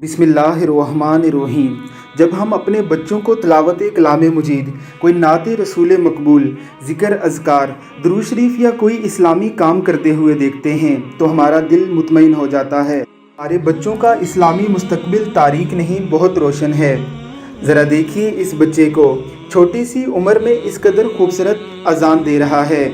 बिस्मिल्लाहिर्रहमानिर्रहीम। जब हम अपने बच्चों को तिलावत कलाम मजीद, कोई नात रसूल मकबूल, ज़िक्र अज़कार, दुरूद शरीफ या कोई इस्लामी काम करते हुए देखते हैं तो हमारा दिल मुतमईन हो जाता है। हमारे बच्चों का इस्लामी मुस्तकबिल तारीक नहीं, बहुत रोशन है। ज़रा देखिए इस बच्चे को, छोटी सी उम्र में इस कदर खूबसूरत अज़ान दे रहा है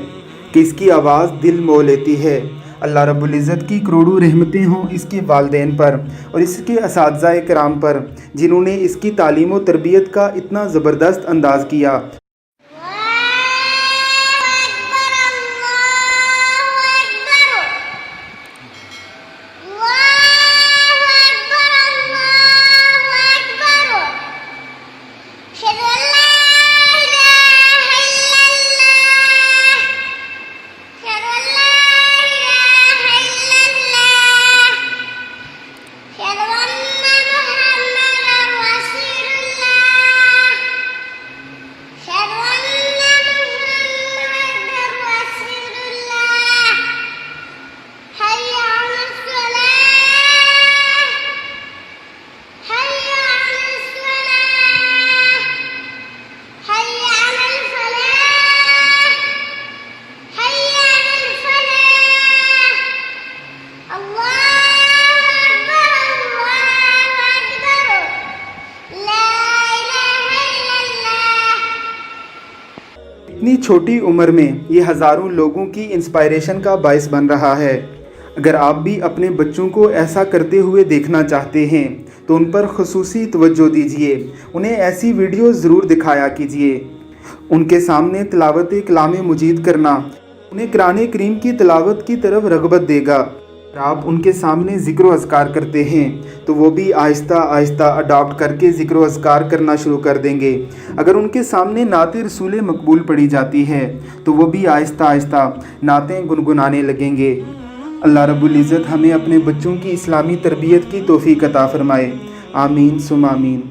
कि इसकी आवाज़ दिल मोह लेती है। अल्लाह रब्बुल इज़्ज़त की करोड़ों रहमतें हों इसके वालिदैन पर और इसके असातिज़ा कराम पर, जिन्होंने इसकी तालीम व तरबियत का इतना ज़बरदस्त अंदाज़ किया। इतनी छोटी उम्र में ये हज़ारों लोगों की इंस्पायरेशन का बायस बन रहा है। अगर आप भी अपने बच्चों को ऐसा करते हुए देखना चाहते हैं तो उन पर ख़ुसूसी तवज्जो दीजिए, उन्हें ऐसी वीडियो ज़रूर दिखाया कीजिए। उनके सामने तिलावत कलाम मजीद करना उन्हें कुरान करीम की तिलावत की तरफ रग़बत देगा। अगर आप उनके सामने ज़िक्र व अज़कार करते हैं तो वो भी आहिस्ता आहिस्ता अडॉप्ट करके ज़िक्र व अज़कार करना शुरू कर देंगे। अगर उनके सामने नात रसूल मकबूल पढ़ी जाती है तो वो भी आहिस्ता आहिस्ता नातें गुनगुनाने लगेंगे। अल्लाह रब्बुल इज़्ज़त हमें अपने बच्चों की इस्लामी तरबियत की तौफ़ीक़ अता फ़रमाए। आमीन सुम आमीन।